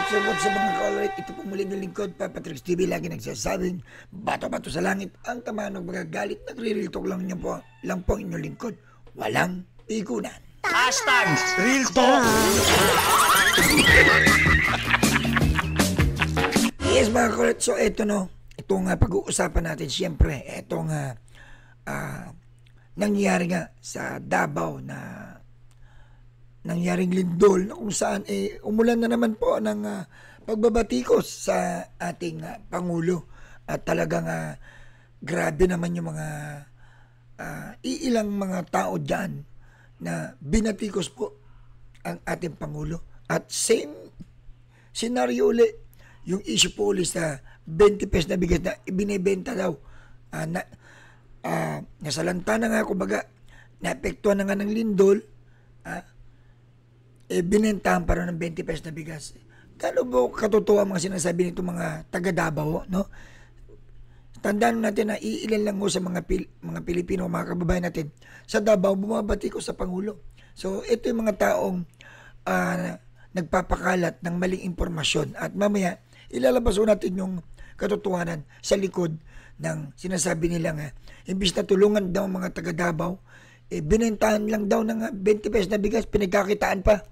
What's up mga ka-alright? Ito po muli ng lingkod, Papa Trix TV, lagi nagsasabing, bato-bato sa langit, ang tama ng magagalit, nagre-real talk lang niyo po, lang po ang inyong lingkod, walang ikunan. Hashtag Real Talk. Yes mga ka-alright, so ito no, itong pag-uusapan natin, siyempre, itong nangyari nga sa Davao na nangyaring lindol na kung saan umulan na naman po ng pagbabatikos sa ating Pangulo at talagang grabe naman yung mga iilang mga tao dyan na binatikos po ang ating Pangulo at same scenario ulit yung issue po ulit sa 20 pesos na bigas na ibinebenta daw nasalanta na nga kumbaga naapektuhan na nga ng lindol binentahan para ng 20 pesos na bigas. Kano ba katotohanan mga sinasabi nito mga taga Davao, no? Tandaan natin na iilan lang ho sa mga Pilipino, mga kababayan natin sa Davao bumabati ko sa Pangulo. So ito yung mga taong nagpapakalat ng maling impormasyon at mamaya ilalabas ho natin yung katotohanan sa likod ng sinasabi nila nga imbis na tulungan daw mga taga Davao binentahan lang daw ng 20 pesos na bigas, pinagkakitaan pa.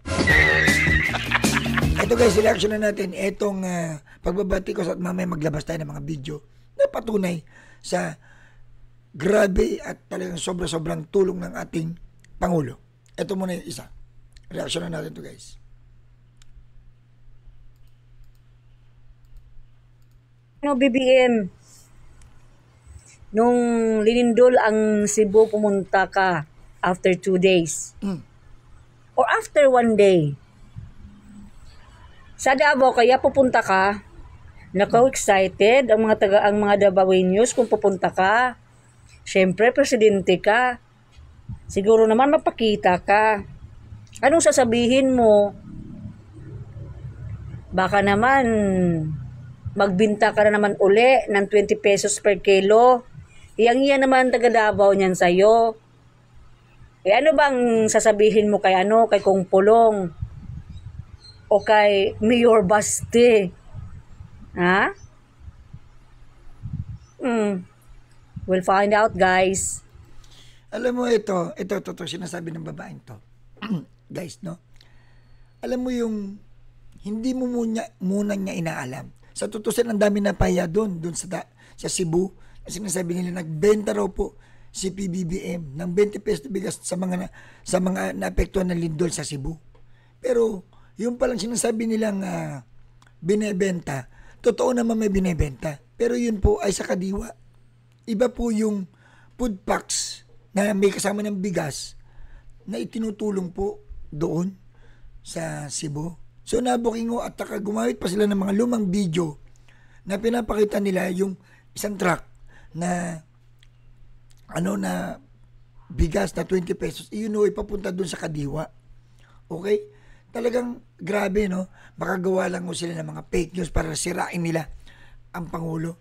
Ito guys, selection na natin itong pagbabatikos at mamaya maglabas tayo ng mga video na patunay sa grabe at talagang sobra-sobrang tulong ng ating Pangulo. Ito muna yung isa. Reaction na natin to guys. BBM, nung linindol ang Cebu, pumunta ka after 2 days. Or after 1 day. Sa Davao, kaya pupunta ka, excited ang mga Davaoenos kung pupunta ka. Siyempre, presidente ka. Siguro naman mapakita ka. Anong sasabihin mo? Baka naman magbinta ka na naman uli ng 20 pesos per kilo. Yang naman taga Davao niyan sa'yo. Ano bang sasabihin mo kay Kong Pulong? O kay Mayor Baste? Ha? We'll find out, guys. Alam mo ito sinasabi ng babaeng to. Guys, no? Alam mo yung hindi mo muna niya inaalam. Sa tutusin, ang dami na pahiya doon sa Cebu. Sinasabi nila nagbenta raw po si PBBM ng 20 pesos na bigas sa mga naapektuhan ng lindol sa Cebu. Pero yung palang sinasabi nilang binebenta, totoo naman may binebenta. Pero yun po ay sa kadiwa. Iba po yung food packs na may kasama ng bigas na itinutulong po doon sa Cebu. So nabuking ho at gumamit pa sila ng mga lumang video na pinapakita nila yung isang truck na na bigas na 20 pesos, iyon ipapunta doon sa kadiwa. Okay? Talagang grabe, no? Makagawa lang sila ng mga fake news para sirain nila ang Pangulo.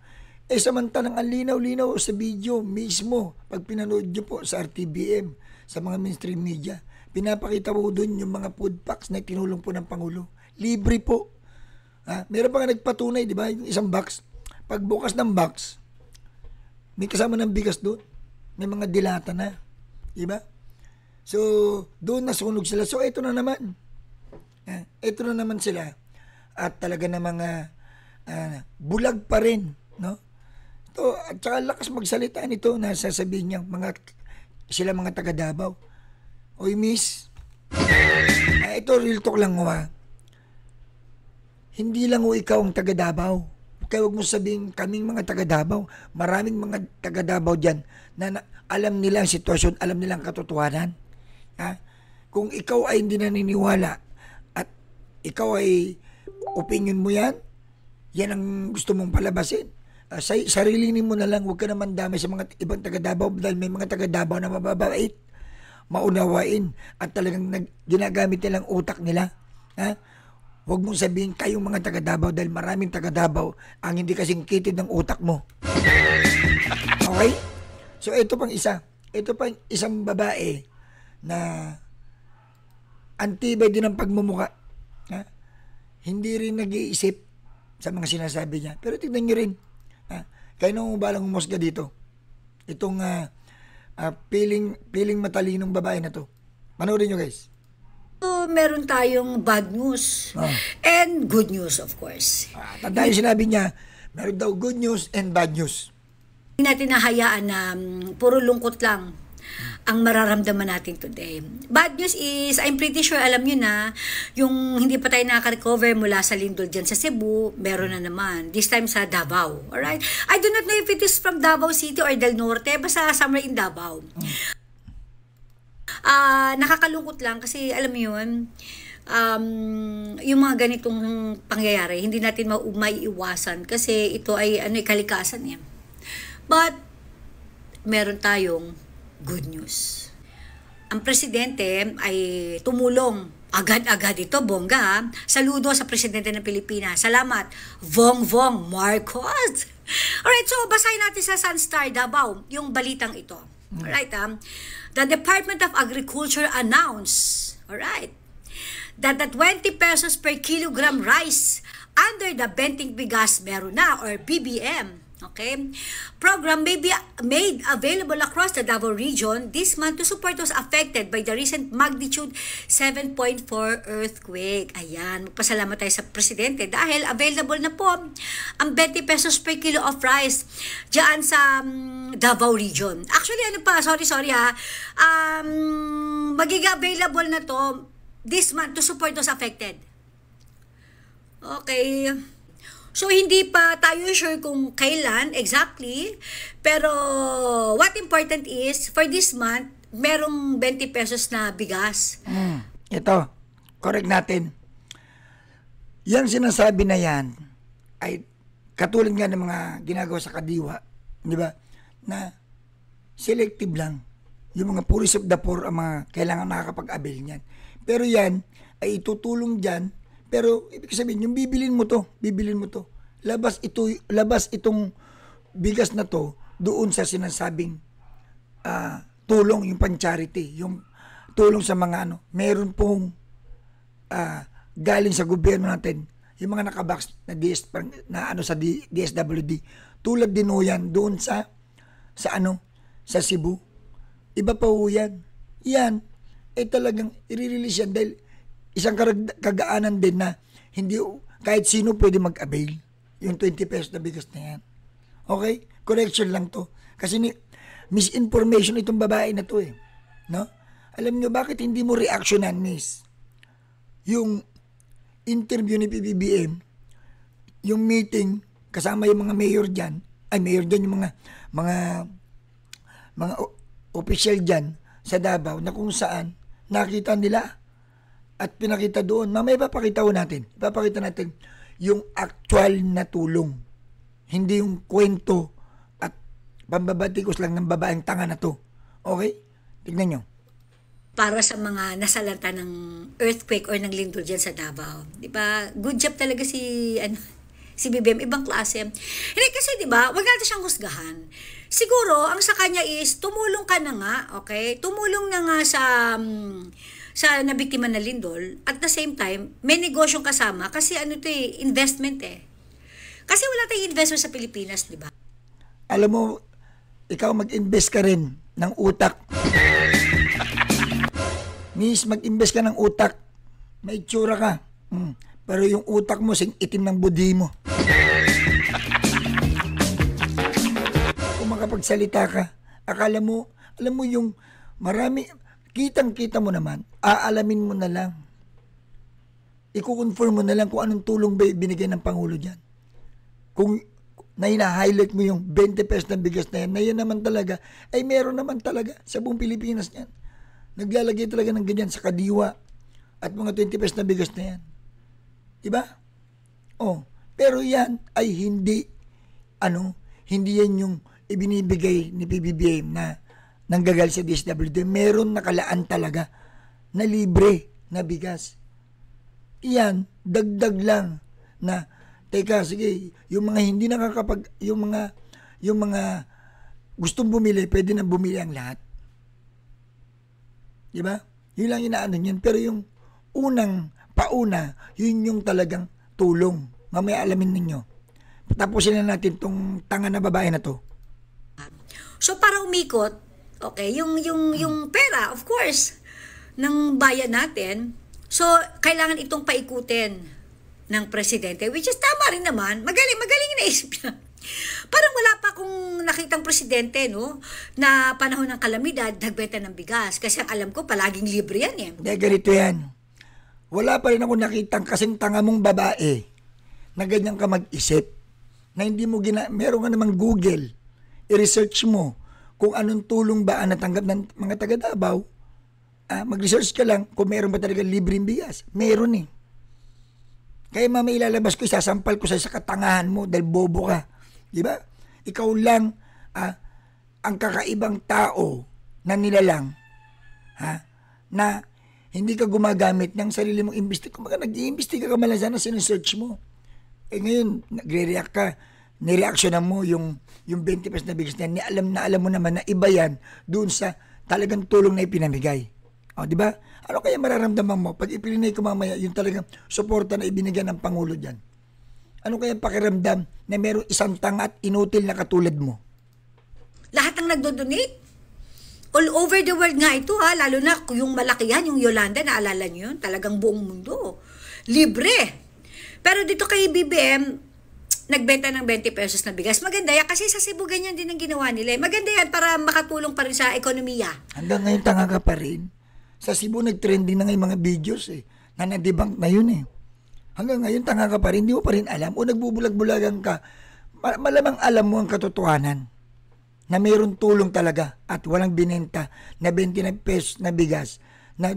Samantalang ang linaw-linaw sa video mismo, pag pinanood nyo po sa RTBM, sa mga mainstream media, pinapakita po doon yung mga food packs na tinulong po ng Pangulo. Libre po. Meron pa nga nagpatunay, di ba? Yung isang box. Pagbukas ng box, may kasama ng bigas doon. May mga dilata na. Diba? So, doon nasunog sila. So, ito na naman. Ito na naman sila. At talaga na mga bulag pa rin. No? Ito, at saka lakas magsalita nito na sasabihin niya sila mga taga Davao. Oy, miss. Ito, real talk lang mo Hindi lang ikaw ang taga Davao. Kaya huwag mo sabihin kaming mga taga Davao. Maraming mga taga Davao dyan na alam nila ang sitwasyon, alam nila ang katotohanan. Kung ikaw ay hindi naniniwala at ikaw ay opinion mo yan ang gusto mong palabasin. Sarilinin mo na lang, huwag ka naman damay sa mga ibang taga Davao dahil may mga taga Davao na mababait, maunawain at talagang ginagamit nilang utak nila. Huwag mong sabihin kayong mga taga Davao dahil maraming taga Davao ang hindi kasing kitid ng utak mo. Okay? So ito pang isa. Ito pang isang babae na antibay din ang pagmumuka. hindi rin nag-iisip sa mga sinasabi niya. Pero tignan nyo rin, kayo nang balang umusga dito. Itong piling matalinong babae na to. Panoorin nyo guys. So, meron tayong bad news and good news, of course. Tandaan yung sinabi niya, meron daw good news and bad news. Hindi natin nahayaan na puro lungkot lang ang mararamdaman natin today. Bad news is, I'm pretty sure alam nyo na, yung hindi pa tayo nakaka-recover mula sa lindol dyan sa Cebu, meron na naman. This time sa Davao. Alright? I do not know if it is from Davao City or Del Norte, basta somewhere in Davao. Nakakalungkot lang kasi alam mo yun, yung mga ganitong pangyayari, hindi natin maiiwasan kasi ito ay kalikasan niya. But, meron tayong good news. Ang presidente ay tumulong agad-agad ito, bongga. Saludo sa presidente ng Pilipinas. Salamat, Bongbong Marcos. Alright, so basahin natin sa Sunstar Davao yung balitang ito. Alright, the Department of Agriculture announced, alright, that the 20 pesos per kilogram rice under the Benting Bigas Meron Na or BBM, okay, program may be made available across the Davao region this month to support those affected by the recent magnitude 7.4 earthquake. Ayan, magpasalamat tayo sa presidente dahil available na po ang 20 pesos per kilo of rice dyan sa Davao region. Actually, magiging available na to this month to support those affected. Okay. So, hindi pa tayo sure kung kailan exactly, pero what important is, for this month, merong 20 pesos na bigas. Ito, correct natin. Yang sinasabi na yan ay katulad nga ng mga ginagawa sa Kadiwa, di ba? Na selective lang. Yung mga puris of the poor ang mga kailangan makakapag-avail niyan. Pero yan ay itutulong dyan. Pero ibig sabihin, yung bibilin mo to. Labas itong bigas na to doon sa sinasabing tulong, yung pan-charity, yung tulong sa mga meron pong galing sa gobyerno natin, yung mga nakabox na sa DSWD. Tulad din ho yan doon sa Cebu. Iba pa ho yan. Yan talagang i-release yan dahil isang kagaanan din na hindi kahit sino pwede mag-avail yung 20 pesos na bigas na yan. Okay? Correction lang to. Kasi misinformation itong babae na to eh. No? Alam nyo bakit hindi mo reactionan, miss? Yung interview ni PBBM, yung meeting, kasama yung mga mayor dyan, yung mga official dyan sa Davao na kung saan nakita nila at pinakita doon. Mamaya ipapakita natin yung actual na tulong. Hindi yung kwento at pambabatikos lang ng babaeng tanga na to. Okay? Tignan nyo. Para sa mga nasalanta ng earthquake or ng lindol dyan sa Davao. Di ba? Good job talaga si BBM. Ibang klase. Hindi kasi di ba, wag natin siyang husgahan. Siguro, ang sa kanya is, tumulong ka na nga, okay? Tumulong na nga sa nabiktima na lindol. At the same time, may negosyong kasama kasi investment eh. Kasi wala tayong investor sa Pilipinas, di ba? Alam mo, ikaw mag-invest ka rin ng utak. Miss, mag-invest ka ng utak. May itsura ka. Pero yung utak mo, sing itim ng budhi mo. Kung makapagsalita ka, akala mo, alam mo yung marami, kitang-kita mo naman, aalamin mo na lang. I-confirm mo na lang kung anong tulong binigay ng Pangulo dyan. Kung na-highlight mo yung 20 pesos na bigas na yan, na yan naman talaga, ay meron naman talaga sa buong Pilipinas yan. Naglalagay talaga ng ganyan sa Kadiwa at mga 20 pesos na bigas na yan. Diba? Pero yan ay hindi yan yung ibinibigay ni PBBM na nanggagal sa DSWD. Meron nakalaan talaga na libre na bigas. Yan, dagdag lang na, teka, sige, yung mga hindi yung mga gustong bumili, pwede na bumili ang lahat. Diba? Yun lang inaano yun. Pero yung pauna, yun yung talagang tulong. Mamaya alamin ninyo. Tapusin na natin tong tanga na babae na to. So para umikot, okay, yung pera, of course, ng bayan natin, so kailangan itong paikutin ng presidente, which is tama rin naman. Magaling inaisip niya. Parang wala pa akong nakitang presidente, no, na panahon ng kalamidad, nagbenta ng bigas. Kasi ang alam ko, palaging libre yan eh. Hindi, ganito yan. Wala pa rin ako nakitang kasing tanga mong babae na ganyan ka mag-isip. Na hindi mo meron ka namang Google. I-research mo kung anong tulong ba ang natanggap ng mga taga Davao. Mag-research ka lang kung meron ba talaga libreng bigas. Meron eh. Kaya mama ilalabas ko, isasampal ko sa katangahan mo dahil bobo ka. Di ba? Ikaw lang ang kakaibang tao na nilalang na hindi ka gumagamit ng sarili mong imbestiga. Kung nag-iimbestiga ka malang sana, sinesearch mo. Ngayon, nagre-react ka. Nireaksyonan mo yung 20 pesos na bigas na alam mo naman na iba yan doon sa talagang tulong na ipinamigay. O, di ba? Ano kaya mararamdaman mo pag ipilinay ko mamaya yung talagang suporta na ibinigyan ng Pangulo dyan? Ano kaya pakiramdam na meron isang tanga at inutil na katulad mo? Lahat ng nagdo-donate? All over the world nga ito lalo na yung malakihan, yung Yolanda, naalala nyo yun? Talagang buong mundo. Libre. Pero dito kay BBM, nagbenta ng 20 pesos na bigas. Maganda yan kasi sa Cebu ganyan din ang ginawa nila. Maganda yan para makatulong pa rin sa ekonomiya. Hanggang ngayon tanga ka pa rin. Sa Cebu nag-trending na ngayon mga videos na na-debunk na yun Hanggang ngayon tanga ka pa rin, hindi mo pa rin alam o nagbubulag-bulagan ka. Malamang alam mo ang katotohanan na mayroong tulong talaga at walang binenta na 20 na pesos na bigas na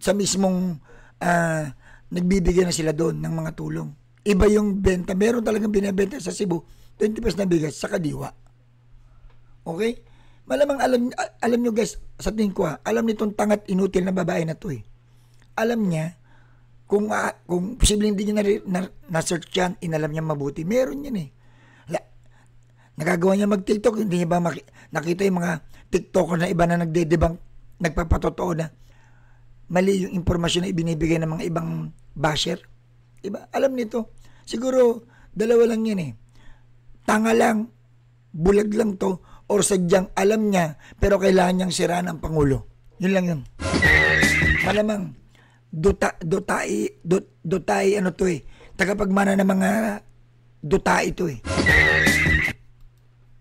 sa mismong nagbibigay na sila doon ng mga tulong. Iba yung benta. Meron talagang binibenta sa Cebu 20 pesos na bigas sa Kadiwa. Okay? Malamang alam nyo guys, sa tingin ko alam nitong tangat inutil na babae na to Alam niya kung posibleng hindi niya na-search yan, inalam niya mabuti. Meron yan Nagagawa niya mag-TikTok, hindi niya ba nakita yung mga TikToker na iba na nagdedebang, nagpapatotoo na mali yung impormasyon na ibinibigay ng mga ibang basher? Diba? Alam nito. Siguro, dalawa lang yan Tanga lang, bulag lang to, or sadyang alam niya, pero kailangan niyang siraan ang Pangulo. Yun lang yun. Malamang, dutay ano to tagapagmana ng mga dutay ito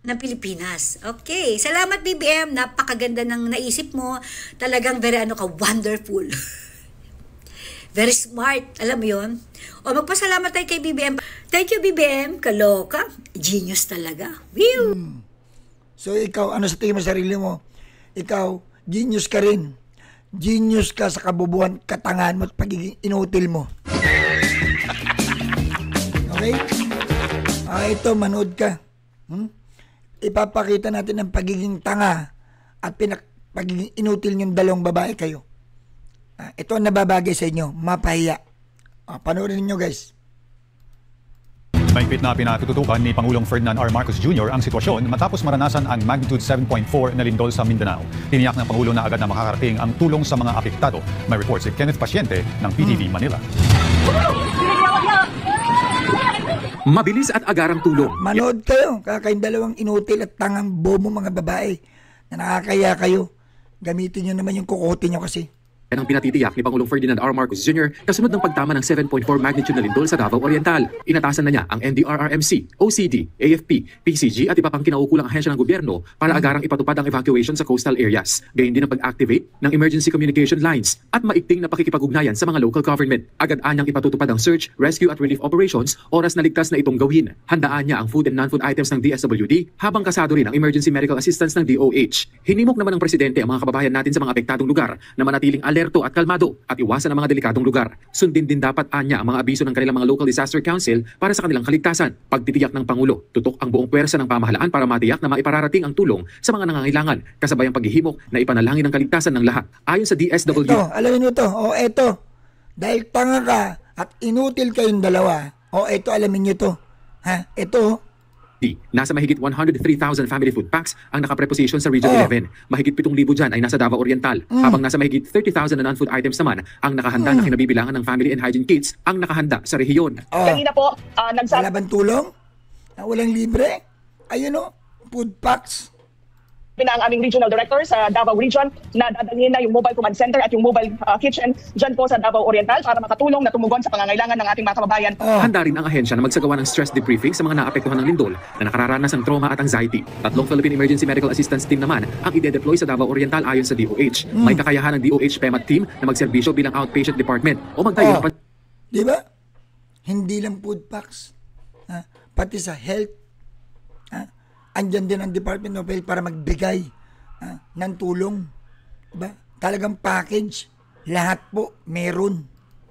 ng Pilipinas. Okay. Salamat BBM. Napakaganda ng naisip mo. Talagang very wonderful. Very smart. Alam mo yun? O magpasalamat tayo kay BBM. Thank you BBM. Kaloka. Genius talaga. Whew! So ikaw, ano sa tingin mo sarili mo? Ikaw, genius ka rin. Genius ka sa kabubuhan, katangahan mo at pagiging inutil mo. Okay? Ito, manood ka. Ipapakita natin ang pagiging tanga at pagiging inutil niyong dalawang babae kayo. Ito ang nababagay sa inyo, mapahiya. Panoorin niyo guys. Mahigpit na pinatututukan ni Pangulong Ferdinand R. Marcos Jr. ang sitwasyon matapos maranasan ang magnitude 7.4 na lindol sa Mindanao. Tiniyak ng Pangulo na agad na makakarating ang tulong sa mga apektado. May report si Kenneth Pasyente ng PTV Manila. Mabilis at agarang tulong. Manood kayo, kayong dalawang inutil at tangang bobo mga babae na nakakaya kayo. Gamitin nyo naman yung kukote nyo kasi. Yan ang pinatitiyak ni Pangulong Ferdinand R. Marcos Jr. kasunod ng pagtama ng 7.4 magnitude na lindol sa Davao Oriental. Inatasan na niya ang NDRRMC, OCD, AFP, PCG at iba pang kinaukulang ahensya ng gobyerno para agarang ipatupad ang evacuation sa coastal areas. Gayon din ang pag-activate ng emergency communication lines at maigting na pakikipag-ugnayan sa mga local government. Agad anyang ipatutupad ang search, rescue at relief operations, oras na ligtas na itong gawin. Handaan niya ang food and non-food items ng DSWD habang kasado rin ang emergency medical assistance ng DOH. Hinimok naman ng presidente ang mga kababayan natin sa mga apektadong lugar na manatiling alerto at kalmado at iwasan ang mga delikadong lugar. Sundin din dapat anya ang mga abiso ng kanilang mga local disaster council para sa kanilang kaligtasan. Pagtitiyak ng Pangulo, tutok ang buong pwersa ng pamahalaan para matiyak na maipararating ang tulong sa mga nangangailangan kasabay ang paghihimok na ipanalangin ang kaligtasan ng lahat. Ayon sa DSWD. Ito, alamin mo to. Eto. Dahil tanga ka at inutil kayong dalawa. Ito, alamin nyo to. Ito. Nasa mahigit 103,000 family food packs ang nakapreposition sa Region 11. Mahigit 7,000 dyan ay nasa Davao Oriental. Habang nasa mahigit 30,000 na non-food items naman ang nakahanda na kinabibilangan ng family and hygiene kits ang nakahanda sa rehiyon. Kanina po, Wala bang tulong? Walang libre? Ayun o, food packs. na ang aming regional director sa Davao Region na dadalhin na yung mobile command center at yung mobile kitchen dyan po sa Davao Oriental para makatulong na tumugon sa pangangailangan ng ating mga kababayan. Handa rin ang ahensya na magsagawa ng stress debriefing sa mga naapektuhan ng lindol na nakararanas ng trauma at anxiety. 3 Philippine Emergency Medical Assistance Team naman ang ide-deploy sa Davao Oriental ayon sa DOH. May kakayahan ng DOH PEMAT team na magserbisyo bilang outpatient department o magtayo ng Di ba? Hindi lang food packs. Pati sa health. Andyan din ang Department of Health para magbigay ng tulong. Diba? Talagang package. Lahat po meron.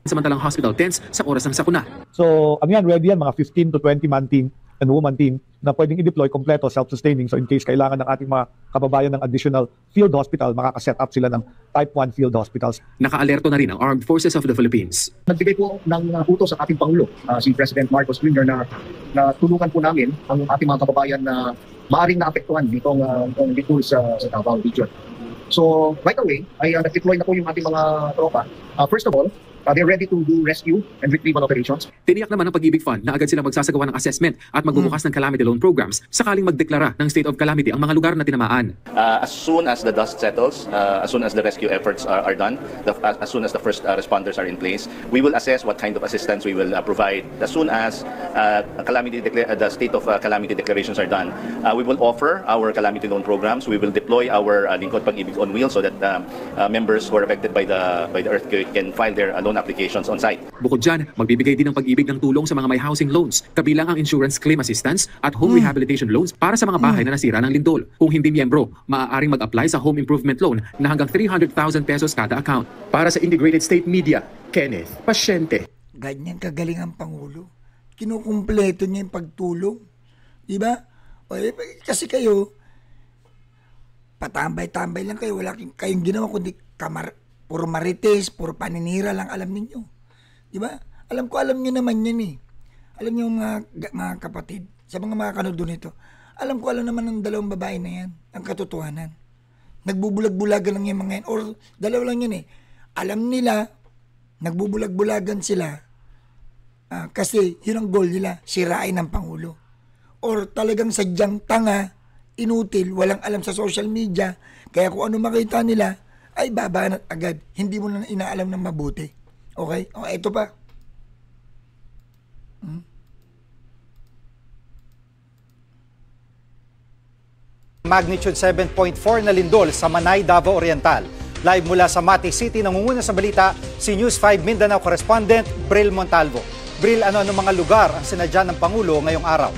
samantalang hospital tents sa oras ng sakuna. So, ano yan, ready yan, mga 15 to 20 man team and woman team na pwedeng i-deploy kompleto, self-sustaining. So in case kailangan ng ating mga kababayan ng additional field hospital, makaka-set up sila ng type 1 field hospitals. Naka-alerto na rin ang Armed Forces of the Philippines. Nagbigay po ng utos sa ating Pangulo, si President Marcos Jr. na tulungan po namin ang ating mga kababayan na maaaring naapektuhan ditong sa Davao Region. So right away, ay nag-deploy na po yung ating mga tropa. First of all, they're ready to do rescue and retrieval operations. Tiniyak naman ng Pag-ibig Fund na agad sila magsasagawa ng assessment at magbubukas ng calamity loan programs sakaling magdeklara ng state of calamity ang mga lugar na tinamaan. As soon as the dust settles, as soon as the rescue efforts are done, as soon as the first responders are in place, we will assess what kind of assistance we will provide. As soon as the state of calamity declarations are done, we will offer our calamity loan programs. We will deploy our Lingkod Pag-ibig on Wheels so that members who are affected by the earthquake can file their loan applications on site. Bukod dyan, magbibigay din ng Pag-ibig ng tulong sa mga may housing loans, kabilang ang insurance claim assistance at home rehabilitation loans para sa mga bahay na nasira ng lindol. Kung hindi miyembro, maaaring mag-apply sa home improvement loan na hanggang 300,000 pesos kada account. Para sa Integrated State Media, Kenneth Pasyente. Ganyan kagaling ang Pangulo. Kinukumpleto niya yung pagtulong. Diba? Kasi kayo, patambay-tambay lang kayo. Wala kayong ginawa kundi puro marites, puro paninira lang alam ninyo. Diba? Alam nyo naman yan eh. Alam nyo mga kapatid, sa mga kanodo nito, alam naman ng dalawang babae na yan, ang katotohanan. Nagbubulag-bulagan lang yung mga yan, or dalawa lang yan eh. Alam nila, nagbubulag-bulagan sila, kasi yun ang goal nila, sirain ng Pangulo. Or talagang sadyang tanga, inutil, walang alam sa social media, kaya kung ano makita nila, ay babanat agad. Hindi mo na inaalam ng mabuti. Okay? O, eto pa. Magnitude 7.4 na lindol sa Manay, Davao Oriental. Live mula sa Mati City, nangunguna sa balita si News 5 Mindanao correspondent Bril Montalvo. Bril, ano mga lugar ang sinadya ng Pangulo ngayong araw?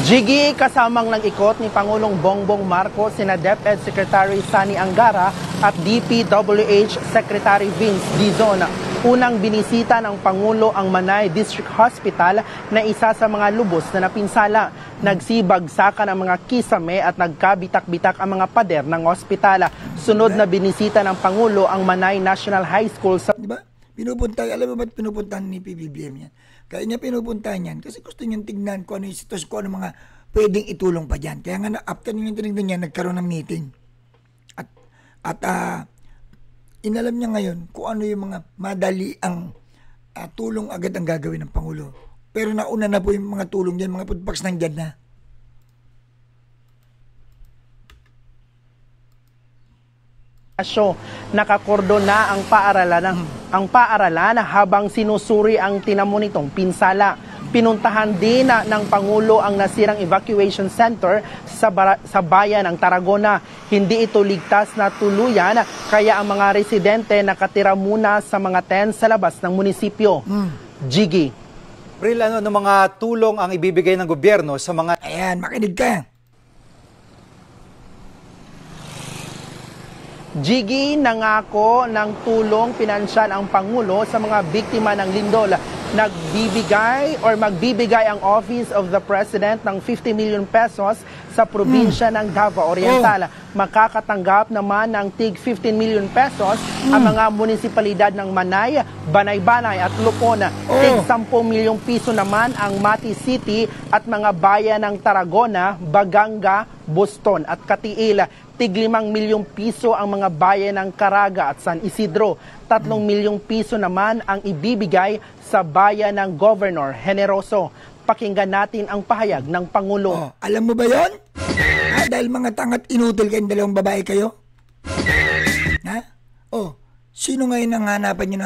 Jiggy, kasamang ng ikot ni Pangulong Bongbong Marcos, sina DepEd Secretary Sani Angara at DPWH Secretary Vince Dizon. Unang binisita ng Pangulo ang Manay District Hospital na isa sa mga lubos na napinsala. Nagsibagsakan ang mga kisame at nagkabitak-bitak ang mga pader ng ospitala. Sunod na binisita ng Pangulo ang Manay National High School sa... Diba? Alam mo ba't pinupuntahan ni PBBM yan? Kaya niya pinupuntahan yan kasi gusto niyang tignan kung ano yung sitwasyon, kung ano mga pwedeng itulong pa dyan. Kaya nga after niyang tinignan niya, nagkaroon ng meeting. At inalam niya ngayon kung ano yung mga madali ang tulong agad ang gagawin ng Pangulo. Pero nauna na po yung mga tulong dyan, mga food packs nandyan na. Nakakordon na ang paaralan habang sinusuri ang tinamo nitong pinsala. Pinuntahan din ng Pangulo ang nasirang evacuation center sa bayan ng Tarragona. Hindi ito ligtas na tuluyan kaya ang mga residente nakatira muna sa mga tent sa labas ng munisipyo. Jiggy. Bril, ano mga tulong ang ibibigay ng gobyerno sa mga... Ayan, makinig ka. Jiggy, nangako ng tulong pinansyal ang Pangulo sa mga biktima ng lindol. Magbibigay ang Office of the President ng 50 million pesos sa probinsya ng Davao Oriental. Makakatanggap naman ng tig 15 million pesos ang mga munisipalidad ng Manay, Banay-Banay at Lupon. Tig 10 milyong piso naman ang Mati City at mga bayan ng Tarragona, Baganga, Boston at Katiil. Tig 5 milyong piso ang mga bayan ng Caraga at San Isidro. 3 milyong piso naman ang ibibigay sa bayan ng Governor Generoso. Pakinggan natin ang pahayag ng Pangulo. Alam mo ba yon? Dahil mga tangat inutil kayong dalawang babae kayo? Ha? Sino ngayon ang hanapan nyo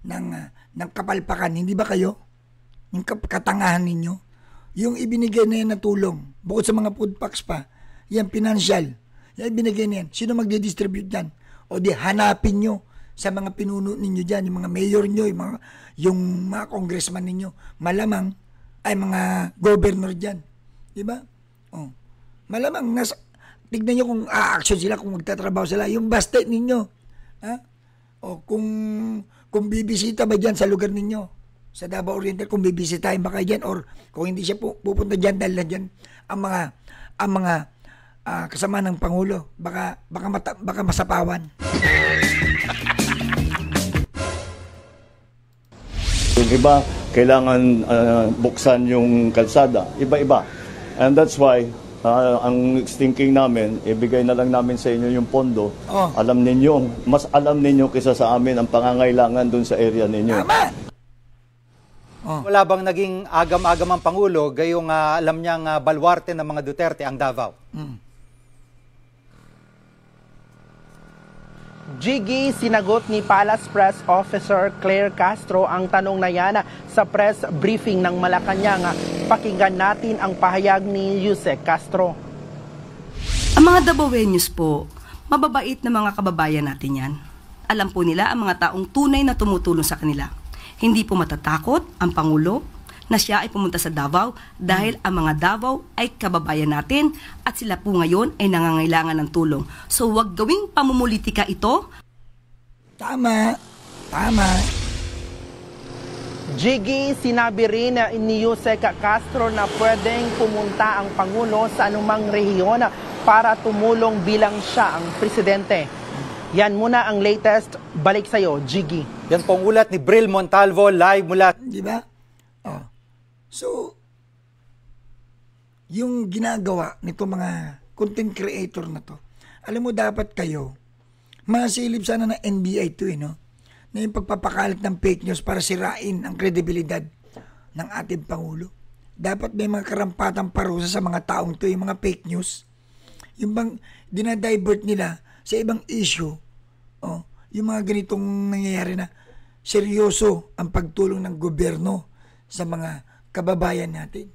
ng kapalpakan? Hindi ba kayo? Yung katangahan ninyo? Yung ibinigay na yan na tulong, bukod sa mga food packs pa, yan financial, yan ibinigay na yan. Sino magdi-distribute yan? O di hanapin nyo sa mga pinuno ninyo dyan, yung mga mayor nyo, yung mga congressman ninyo, malamang ay mga governor dyan. Diba? Malamang, tignan nyo kung a-action sila, kung magtatrabaho sila, yung bastet ninyo. Ha? Kung bibisita ba dyan sa lugar ninyo, sa Davao Oriental, kung bibisitahin ba kayo dyan, or kung hindi siya pupunta dyan dahil na dyan ang mga kasama ng Pangulo, baka masapawan. Yung iba, kailangan buksan yung kalsada. Iba-iba. And that's why, ang thinking namin, ibigay na lang namin sa inyo yung pondo. Alam ninyo, mas alam ninyo kaysa sa amin ang pangangailangan dun sa area ninyo. Tama! Wala bang naging agam-agam ang Pangulo gayong alam niyang balwarte ng mga Duterte ang Davao? Jiggy, sinagot ni Palace Press Officer Claire Castro ang tanong na yan sa press briefing ng Malacanang. Pakinggan natin ang pahayag ni Yusek Castro. Ang mga Davaoenos po, mababait na mga kababayan natin yan. Alam po nila ang mga taong tunay na tumutulong sa kanila. Hindi po matatakot ang Pangulo na siya ay pumunta sa Davao dahil ang mga Davao ay kababayan natin at sila po ngayon ay nangangailangan ng tulong. So wag gawing pamumulitika ito. Tama. Jiggy, sinabi rin ni Yusek Castro na pwedeng pumunta ang Pangulo sa anumang rehiyon para tumulong bilang siya ang presidente. Yan muna ang latest. Balik sa'yo, Jiggy. Yan pong ulat ni Bril Montalvo live mula. Di ba? So, yung ginagawa nito mga content creator na to, alam mo dapat kayo, masilip sana ng NBI to no? Na yung pagpapakalat ng fake news para sirain ang kredibilidad ng ating Pangulo. Dapat may mga karampatang parusa sa mga taong to, yung mga fake news. Yung bang dinadivert nila sa ibang issue, yung mga ganitong nangyayari na seryoso ang pagtulong ng gobyerno sa mga kababayan natin.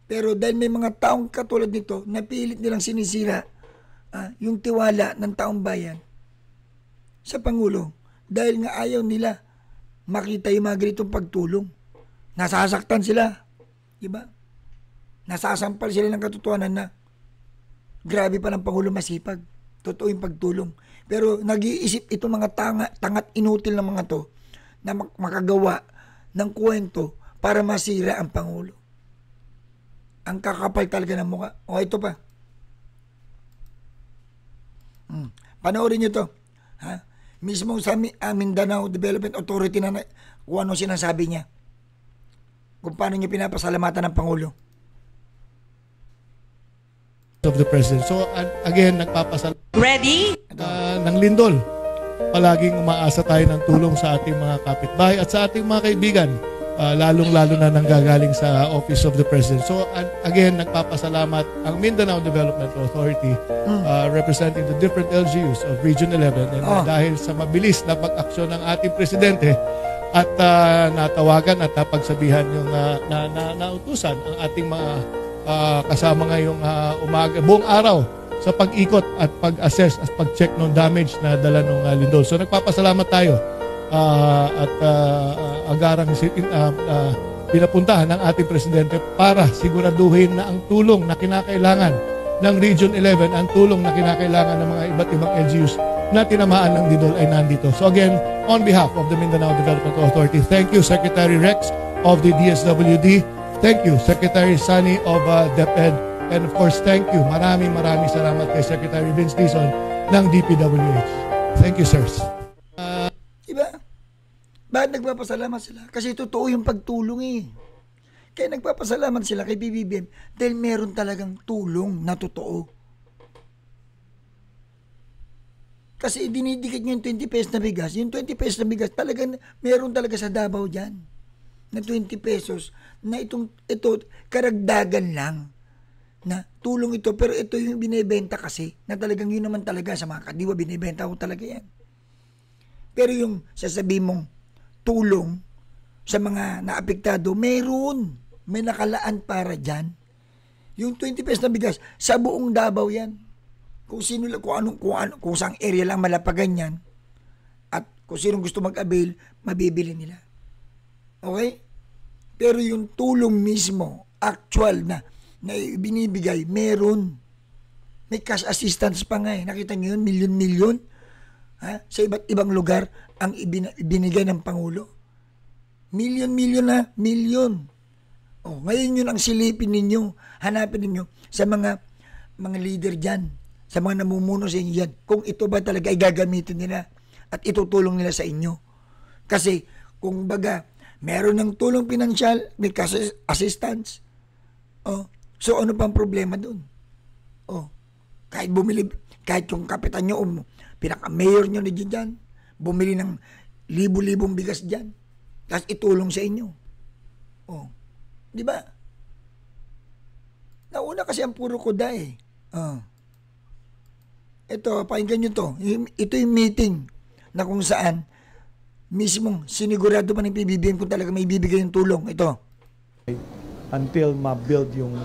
Pero dahil may mga taong katulad nito, napilit nilang sinisira yung tiwala ng taong bayan sa Pangulo. Dahil nga ayaw nila makita yung mga ganitong pagtulong. Nasasaktan sila. Diba? Nasasampal sila ng katotohanan na grabe pa ng Pangulo masipag. Totoo yung pagtulong. Pero nag-iisip itong mga tangat inutil ng mga to na makagawa ng kwento para masira ang Pangulo. Ang kakapal talaga ng mukha. Ito pa. Panoorin nyo to. Ha? Mismo sa Mindanao Development Authority na kung ano sinasabi niya. Kung paano niya pinapasalamatan ng Pangulo. Of the President. So again, nagpapasalamat. Ready? Ng lindol. Palaging umaasa tayo ng tulong sa ating mga kapitbahay at sa ating mga kaibigan. Lalong-lalo na nanggagaling sa Office of the President. So again, nagpapasalamat ang Mindanao Development Authority representing the different LGUs of Region 11 and dahil sa mabilis na pag-aksyon ng ating Presidente at natawagan at napagsabihan yung nautusan ang ating mga kasama ngayong umaga, buong araw sa pag-ikot at pag-assess at pag-check ng damage na dala ng lindol. So nagpapasalamat tayo at agarang pinapuntahan ng ating Presidente para siguraduhin na ang tulong na kinakailangan ng Region 11, ang tulong na kinakailangan ng mga iba't ibang LGUs na tinamaan ng lindol ay nandito. So again, on behalf of the Mindanao Development Authority, thank you Secretary Rex of the DSWD, thank you Secretary Sani of DepEd, And of course, thank you. Maraming salamat kay Secretary Vince Dizon ng DPWH. Thank you, sirs. Diba? Bakit nagpapasalamat sila? Kasi totoo yung pagtulong eh. Kaya nagpapasalamat sila kay PBBM dahil meron talagang tulong na totoo. Kasi dinidikit nyo yung 20 pesos na bigas. Yung 20 pesos na bigas, talagang meron talaga sa Davao dyan. Na 20 pesos na ito karagdagan lang na tulong ito. Pero ito yung binibenta kasi na talagang yun naman talaga sa mga kadiwa, binibenta ko talaga yan. Pero yung sasabihin mong tulong sa mga naapektado, meron. May nakalaan para dyan. Yung 20 pesos na bigas, sa buong Davao yan. Kung sino lang, kung saang area lang malapagan yan, at kung sino gusto mag-avail, mabibili nila. Okay? Pero yung tulong mismo, actual na binibigay, meron. May cash assistance pa nga eh. Nakita nyo yun, milyon-milyon. Sa iba't ibang lugar, ang ibinigay ng Pangulo. Milyon-milyon na, milyon. Ngayon yun ang silipin ninyo, hanapin ninyo sa mga leader dyan, sa mga namumuno sa inyo dyan, kung ito ba talaga ay gagamitin nila at itutulong nila sa inyo. Kasi kung baga, meron ng tulong pinansyal, may cash assistance, so ano pang problema dun? Kahit bumili, kahit yung kapitan nyo, pinaka-mayor nyo na dyan, bumili ng libo-libong bigas dyan, tapos itulong sa inyo. Di ba? Nauna kasi ang puro kuda eh. Ito, pakinggan nyo to. Ito yung meeting na kung saan mismong sinigurado pa ng PBBM kung talaga may bibigay yung tulong. Ito. Until ma-build yung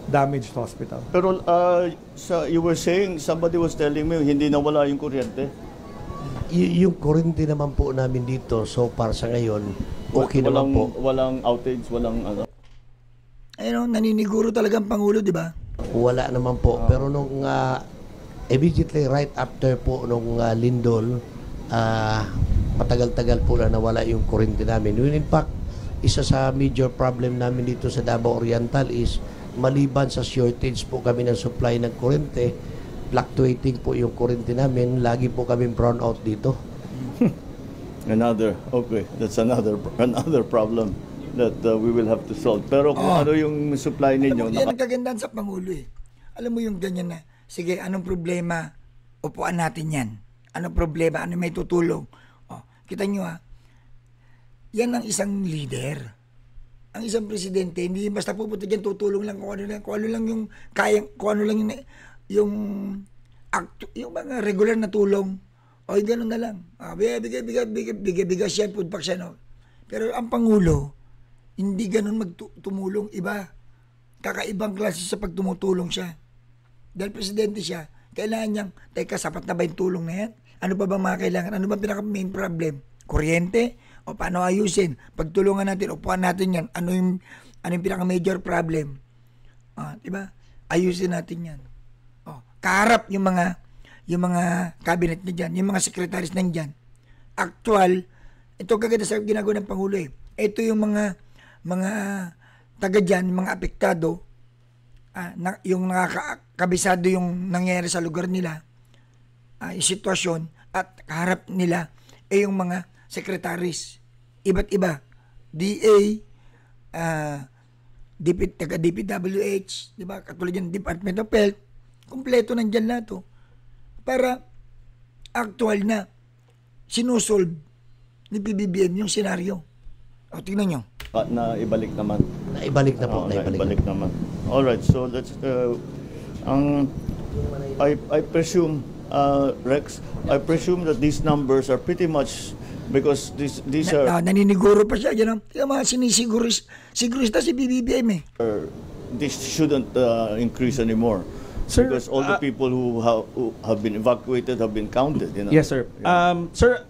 damaged hospital. Pero you were saying, somebody was telling me, hindi nawala yung kuryente. Yung kuryente naman po namin dito, so far sa ngayon, okay naman po. Walang outage, walang ano. Ayun, naniniguro talaga ang Pangulo, di ba? Wala naman po. Pero nung immediately right after po nung lindol, matagal-tagal po na nawala yung kuryente namin. In fact, isa sa major problem namin dito sa Davao Oriental is maliban sa shortage po kami ng supply ng kuryente, fluctuating po yung kuryente namin, lagi po kami brown out dito. That's another problem that we will have to solve. Pero kung ano yung supply ninyo... Yan ang kagandahan sa Pangulo eh. Alam mo yung ganyan na, sige, anong problema? Upuan natin yan. Anong problema? Ano may tutulong? Kita nyo yan ang isang leader. Ang isang presidente, hindi basta pupunta dyan, tutulong lang kung ano lang yung kayang, kung ano lang yung mga regular na tulong. Gano'n na lang. Bigay siya, food packs siya. No? Pero ang Pangulo, hindi gano'n magtumulong. Iba. Kakaibang klase sa pagtumutulong siya. Dahil presidente siya, kailangan niyang, teka, sapat na ba yung tulong na yan? Ano pa ba mga kailangan? Ano ba pinaka-main problem? Kuryente? O paano ayusin? Pagtulungan natin, upuan natin yan. Ano yung pinaka-major problem? Diba? Ayusin natin yan. Kaharap yung mga cabinet na dyan, yung mga secretaries na dyan. Actual, ito kaganda sa ginagawa ng Pangulo eh. Ito yung mga taga dyan, mga apektado, yung nakakabisado yung nangyayari sa lugar nila, yung sitwasyon, at kaharap nila yung mga secretaries. Iba't iba. DA, taga DPWH, di ba? Katulad yan, Department of Health, kompleto nandyan lahat to. Para actual na sinusolve ni PBBM yung senaryo. Tingnan nyo. Naibalik naman. Naibalik na po. Naibalik naman. Alright, so let's I presume Rex, I presume that these numbers are pretty much because these are naniniguro pa siya yan. Kaya mga sinisigurista si PBBM eh. This shouldn't increase anymore. Sir, because all the people who have been evacuated have been counted. You know? Yes, sir. Yeah. Sir,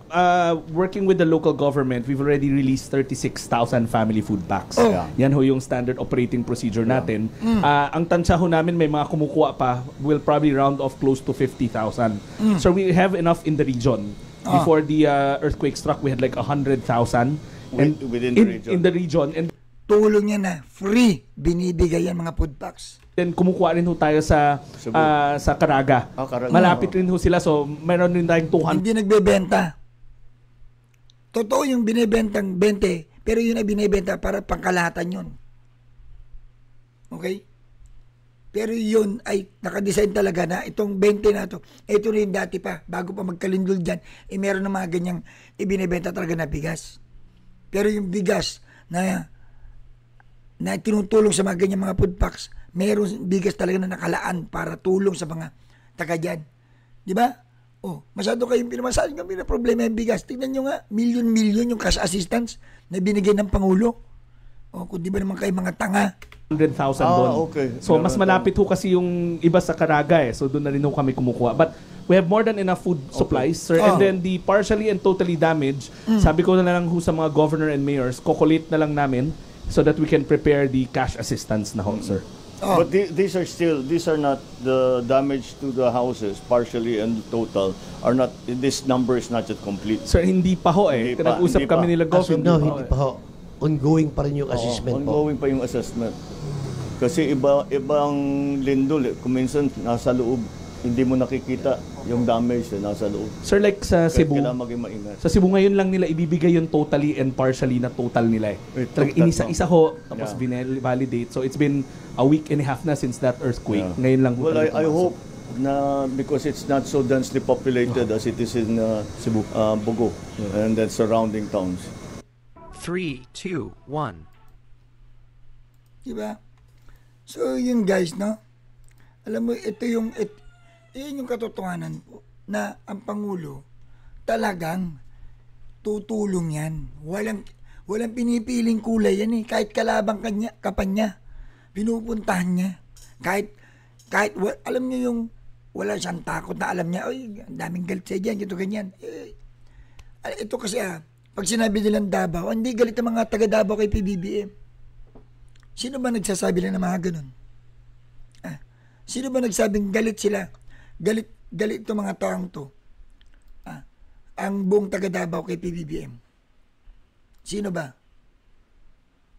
working with the local government, we've already released 36,000 family food packs. Yan ho yung standard operating procedure natin. Ang tansya ho namin, may mga kumukuha pa, will probably round off close to 50,000. So we have enough in the region. Before the earthquake struck, we had like 100,000. Within the region. In the region. And tulong niya na free binibigay yan mga food packs. Then kumukuha rin ho tayo sa Caraga. Caraga. Malapit rin ho sila, so meron rin tayong 200. Hindi nagbebenta. Totoo yung binibentang 20, pero yun ay binibenta para pangkalahatan yun. Okay? Pero yun ay nakadesign talaga na itong 20 na to. Ito rin dati pa, bago pa magkalindol dyan, meron na mga ganyang ibinibenta talaga na bigas. Pero yung bigas na tinutulong sa mga ganyang mga food packs, meron bigas talaga na nakalaan para tulong sa mga taga dyan. Di ba? Masyado kayong pinamasahin kami na problema yung bigas. Tignan nyo nga, milyon-milyon yung cash assistance na binigay ng Pangulo. Kung di ba naman kayo mga tanga. 100,000 doon. Okay. So mas malapit ho kasi yung iba sa Caraga So doon na rin ho kami kumukuha. But we have more than enough food supplies, sir. And then the partially and totally damaged, sabi ko na lang ho sa mga governor and mayors, kokolate na lang namin so that we can prepare the cash assistance na ho, sir. But these are not the damage to the houses, partially and total, are not, this number is not yet complete. Sir, hindi pa ho Nag-usap kami nila governor. Hindi pa ho. Ongoing pa rin yung assessment po. Ongoing pa yung assessment. Kasi ibang lindol, kung minsan nasa loob, hindi mo nakikita yung damage na nasa loob. Sir, like sa Cebu, kailangan maging maingat. sa Cebu ngayon lang nila ibibigay yung totally and partially na total nila Inisa-isa ho, tapos validate. So it's been a week and a half na since that earthquake. Ngayon lang. Well, I hope na because it's not so densely populated as it is in Cebu, Bogo, and then surrounding towns. 3, 2, 1. Diba? So, yun guys, no? Alam mo, yun yung katotohanan po, na ang Pangulo talagang tutulong yan. Walang pinipiling kulay yan Kahit kalabang kapanya, pinupuntahan niya. Kahit alam niyo yung wala siyang takot na alam niya, ang daming galit sa dyan, ganyan. Ito kasi pag sinabi nilang Davao, hindi galit ang mga taga Davao kay PBBM. Sino ba nagsasabi lang ng mga ganun? Sino ba nagsabing galit sila? Galit itong mga taong to. Ang buong taga Davao kay PBBM. Sino ba?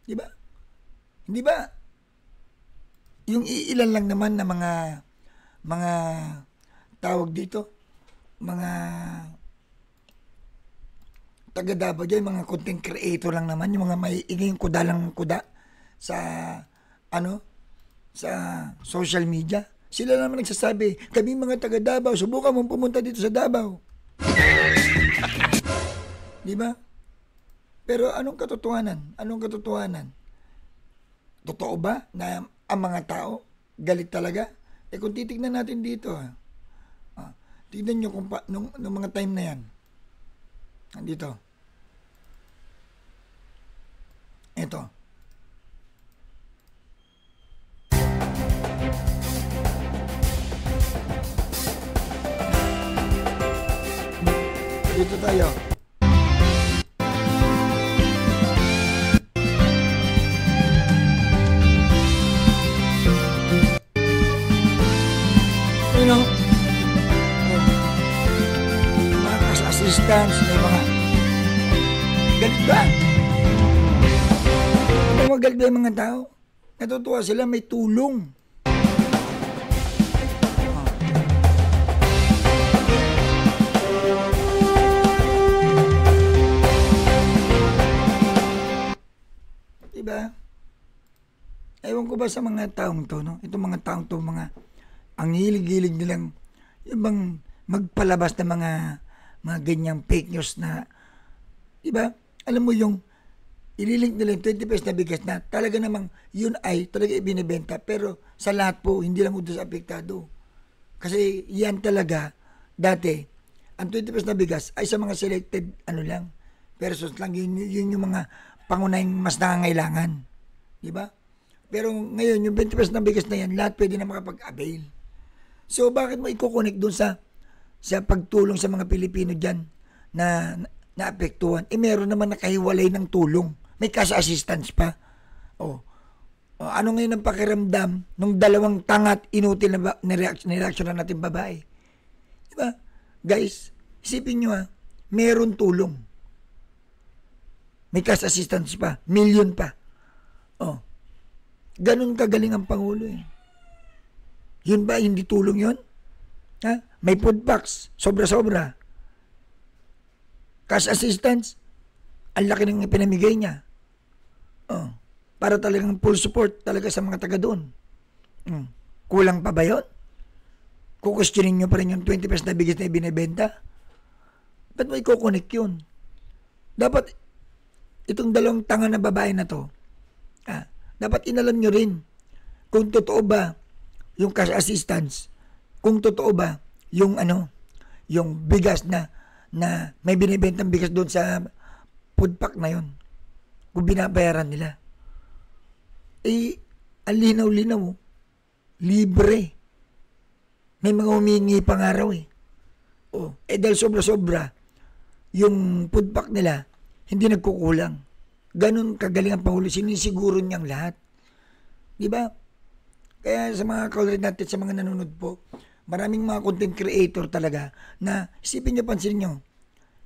Di ba? Hindi ba? Yung iilan lang naman na mga tawag dito, mga taga Davao dyan, mga content creator lang naman, yung mga may inging kuda sa sa social media. Sila naman nagsasabi, kami mga taga Davao, subukan mong pumunta dito sa Davao. Di ba? Pero anong katotohanan? Totoo ba na ang mga tao galit talaga? Kung titignan natin dito, tignan nyo nung mga time na yan. Dito. Ito. Dito tayo. Mga cash assistance, may mga galit ba? Galit ba yung mga tao? Natutuwa sila, may tulong. Diba? Ewan ko ba sa mga taong to, no? Itong mga taong to, ang hilig-hilig nilang yung bang magpalabas ng mga ganyang fake news na, diba? Alam mo yung ililink nila yung 20 pesos na bigas na talaga namang yun ay talaga ibinibenta, pero sa lahat po, hindi lang doon sa apektado. Kasi yan talaga, dati, ang 20 pesos na bigas ay sa mga selected, persons lang, yun yung mga pangunahing mas nangangailangan. Diba? Pero ngayon, yung 20 pesos na bigas na yan, lahat pwede na makapag-avail. So, bakit mo i-connect dun sa pagtulong sa mga Pilipino dyan na naapektuhan? Meron naman nakahiwalay ng tulong. May cash assistance pa. Ano ngayon ang pakiramdam nung dalawang tangat inutil na nireaksyon na natin babae? Diba? Guys, isipin nyo meron tulong. May cash assistance pa. Million pa. Oh. Ganun kagaling ang Pangulo eh. Yun ba, hindi tulong yun? Ha? May food packs, sobra-sobra. Cash assistance, ang laki ng pinamigay niya. Oh. Para talagang full support talaga sa mga taga doon. Kulang pa ba yun? Kukwestiyonin nyo pa rin yung 20 pesos na bigas na ibinibenta? Ba't mo i-connect yun? Dapat, itong dalawang tanga na babae na to, dapat inalam nyo rin kung totoo ba yung cash assistance, kung totoo ba yung yung bigas na may binibentang bigas doon sa food pack na yun, kung binabayaran nila. Ang linaw-linaw, libre. May mga humingi pang araw eh. Dahil sobra-sobra, yung food pack nila, hindi nagkukulang. Ganun kagaling ang Pangulo, sinisiguro niyang lahat. Di ba? Kaya sa mga kaulad natin, sa mga nanonood po, maraming mga content creator talaga na isipin niyo, pansin niyo,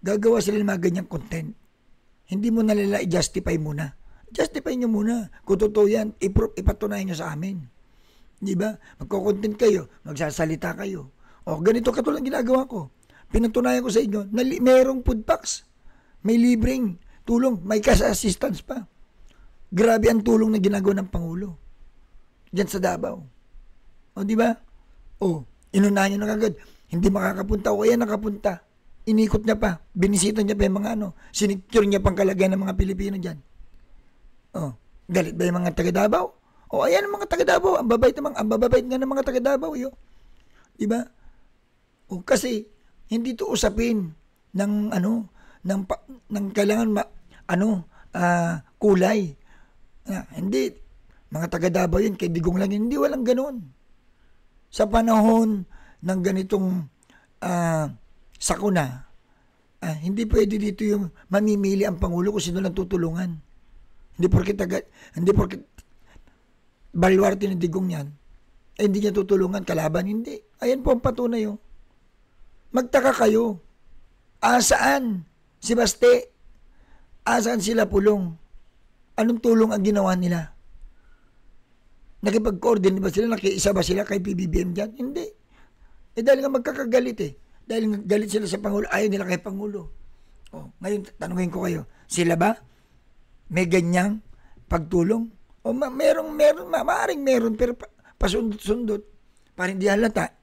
gagawa sila ng mga ganyang content. Hindi mo nalala i-justify muna. Justify niyo muna. Kung totoo yan, ipatunayan niyo sa amin. Di ba? Magko-content kayo, magsasalita kayo. Ganito katulad ginagawa ko. Pinatunayan ko sa inyo na merong food packs. May libreng tulong, may cash assistance pa. Grabe ang tulong na ginagawa ng Pangulo diyan sa Davao. Di ba? Inunahan niya na kagad. Hindi makakapunta o kaya nakapunta. Inikot niya pa. Binisita niya pa yung mga sinicure niya pang kalagayan ng mga Pilipino diyan. Galit ba yung mga taga Davao? Ayan ang mga taga Davao. Ang babait nga ng mga taga Davao yun. Di ba? Kasi hindi to usapin ng ng kailangan kulay. Hindi. Mga taga Davao yun, kay Digong lang yun. Hindi, walang ganun. Sa panahon ng ganitong sakuna, hindi pwede dito yung mamimili ang Pangulo kung sino lang tutulungan. Hindi porket baluarte ni Digong yan, hindi niya tutulungan, kalaban, hindi. Ayan po ang patunay. Magtaka kayo. Asaan si Baste? Asaan sila Pulong? Anong tulong ang ginawa nila? Nakipag-coordinate ba sila? Nakiisa ba sila kay PBBM dyan? Hindi. Dahil nga magkakagalit Dahil nga galit sila sa Pangulo, ayaw nila kay Pangulo. Ngayon, tanungin ko kayo, sila ba may ganyang pagtulong? Maaaring meron, pero pasundot-sundot. Parang hindi halata.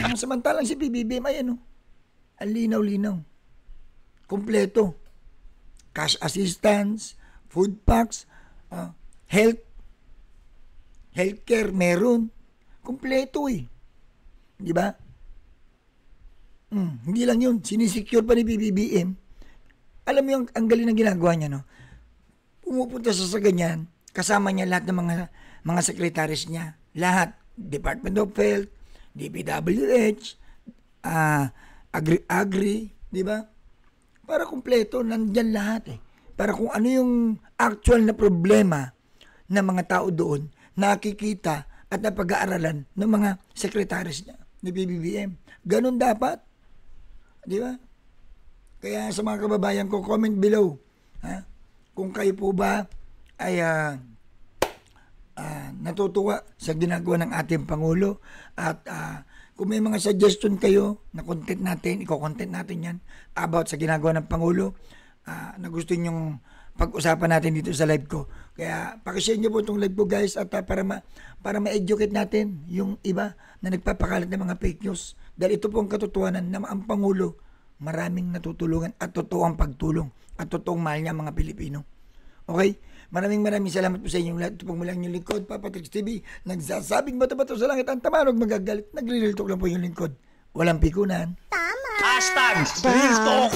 Ang samantalang si PBBM, ayan ang linaw-linaw. Kompleto. Cash assistance, food packs, healthcare, meron. Kompleto Di ba? Hindi lang yun. Sinisecure pa ni PBBM. Alam mo yung ang galing na ginagawa niya, no? Pumupunta sa ganyan, kasama niya lahat ng mga sekretaris niya. Lahat. Department of Health, DPWH, Agri, di ba? Para kumpleto, nandyan lahat Para kung ano yung actual na problema ng mga tao doon, nakikita at napag-aaralan ng mga sekretaris niya, ni PBBM. Ganun dapat. Di ba? Kaya sa mga kababayan ko, comment below. Kung kayo po ba ay natutuwa sa ginagawa ng ating Pangulo at kung may mga suggestion kayo na content natin, i-content natin yan about sa ginagawa ng Pangulo na gusto nyong pag-usapan natin dito sa live ko. Kaya pakishare nyo po itong live ko guys at para ma-educate natin yung iba na nagpapakalat ng mga fake news. Dahil ito po ang katotohanan na ang Pangulo maraming natutulungan at totoo ang pagtulong at totoong mahal niya mga Pilipino. Okay? Maraming salamat po sa inyong lahat. Ito pong mula yung lingkod, Papa Trix TV. Nagsasabing bato-bato sa langit ang tamanog magagalit. Nagre-real talk lang po yung lingkod. Walang pikunan. Tama! #RealTalk!